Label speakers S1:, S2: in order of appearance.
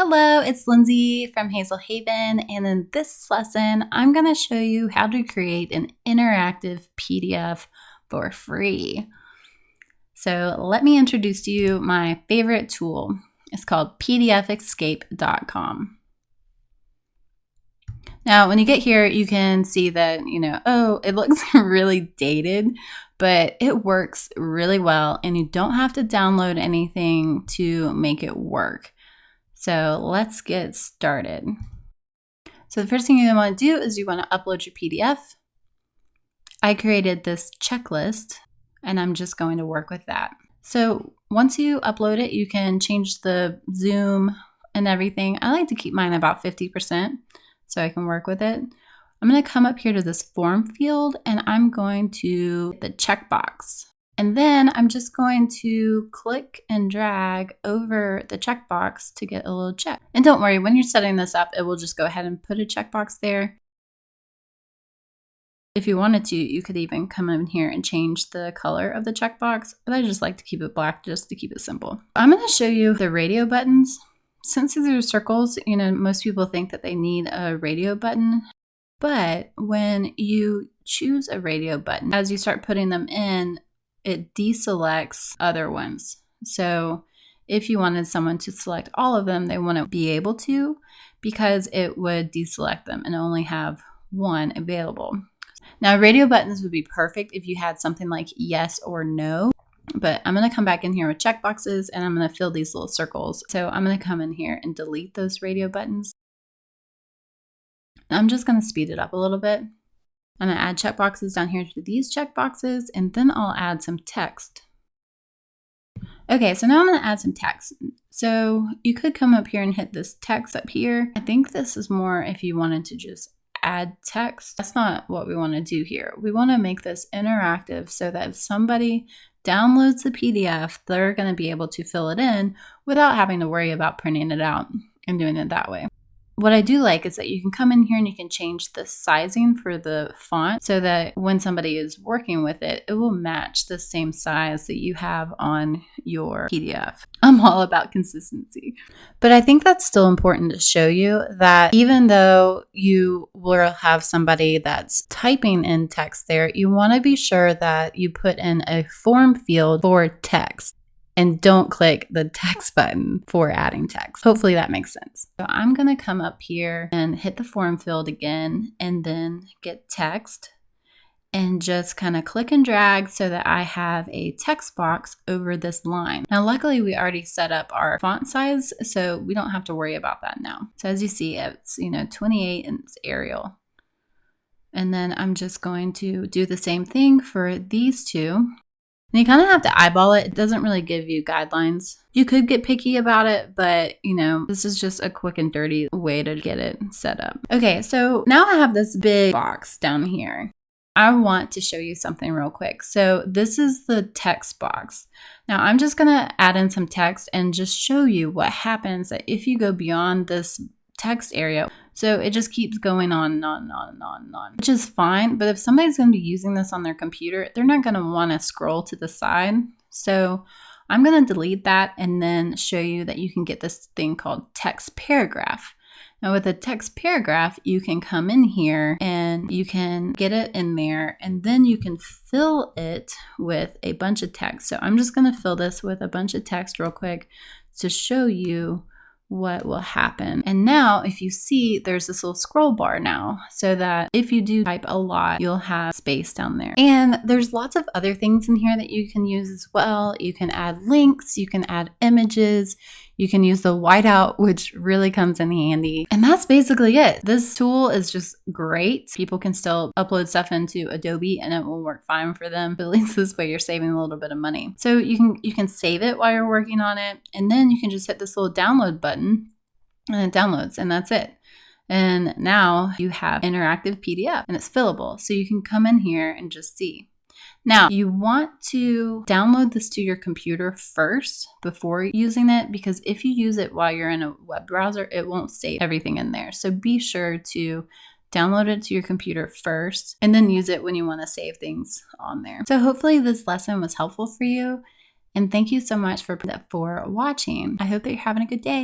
S1: Hello, it's Lindsay from Hazel Haven, and in this lesson, I'm going to show you how to create an interactive PDF for free. So let me introduce to you my favorite tool. It's called PDFEscape.com. Now, when you get here, you can see that, it looks really dated, but it works really well, and you don't have to download anything to make it work. So let's get started. So the first thing you want to do is you want to upload your PDF. I created this checklist, and I'm just going to work with that. So once you upload it, you can change the zoom and everything. I like to keep mine about 50% so I can work with it. I'm going to come up here to this form field, and I'm going to the checkbox. And then I'm just going to click and drag over the checkbox to get a little check. And don't worry, when you're setting this up, it will just go ahead and put a checkbox there. If you wanted to, you could even come in here and change the color of the checkbox, but I just like to keep it black just to keep it simple. I'm going to show you the radio buttons. Since these are circles, most people think that they need a radio button. But when you choose a radio button, as you start putting them in, it deselects other ones. So if you wanted someone to select all of them, they wouldn't be able to because it would deselect them and only have one available. Now, radio buttons would be perfect if you had something like yes or no, but I'm going to come back in here with checkboxes and I'm going to fill these little circles. So I'm going to come in here and delete those radio buttons. I'm just going to speed it up a little bit. I'm going to add checkboxes down here to these checkboxes, and then I'll add some text. Okay, so now I'm going to add some text. So you could come up here and hit this text up here. I think this is more if you wanted to just add text. That's not what we want to do here. We want to make this interactive so that if somebody downloads the PDF, they're going to be able to fill it in without having to worry about printing it out and doing it that way. What I do like is that you can come in here and you can change the sizing for the font so that when somebody is working with it, it will match the same size that you have on your PDF. I'm all about consistency. But I think that's still important to show you that even though you will have somebody that's typing in text there, you want to be sure that you put in a form field for text. And don't click the text button for adding text. Hopefully that makes sense. So I'm going to come up here and hit the form field again and then get text and just kind of click and drag so that I have a text box over this line. Now, luckily we already set up our font size, so we don't have to worry about that now. So as you see, it's 28 and it's Arial. And then I'm just going to do the same thing for these two. And you kind of have to eyeball it. It doesn't really give you guidelines. You could get picky about it, but this is just a quick and dirty way to get it set up. Okay, so now I have this big box down here. I want to show you something real quick. So this is the text box. Now I'm just gonna add in some text and just show you what happens that if you go beyond this text area. So it just keeps going on and on and on and on and on, which is fine. But if somebody's going to be using this on their computer, they're not going to want to scroll to the side. So I'm going to delete that and then show you that you can get this thing called text paragraph. Now with a text paragraph, you can come in here and you can get it in there and then you can fill it with a bunch of text. So I'm just going to fill this with a bunch of text real quick to show you what will happen. And now if you see, there's this little scroll bar now so that if you do type a lot, you'll have space down there. And there's lots of other things in here that you can use as well. You can add links, you can add images, you can use the whiteout, which really comes in handy. And that's basically it. This tool is just great. People can still upload stuff into Adobe and it will work fine for them. But at least this way you're saving a little bit of money. So you can save it while you're working on it. And then you can just hit this little download button and it downloads and that's it. And now you have interactive PDF and it's fillable. So you can come in here and just see. Now, you want to download this to your computer first before using it, because if you use it while you're in a web browser, it won't save everything in there. So be sure to download it to your computer first and then use it when you want to save things on there. So hopefully this lesson was helpful for you. And thank you so much for watching. I hope that you're having a good day.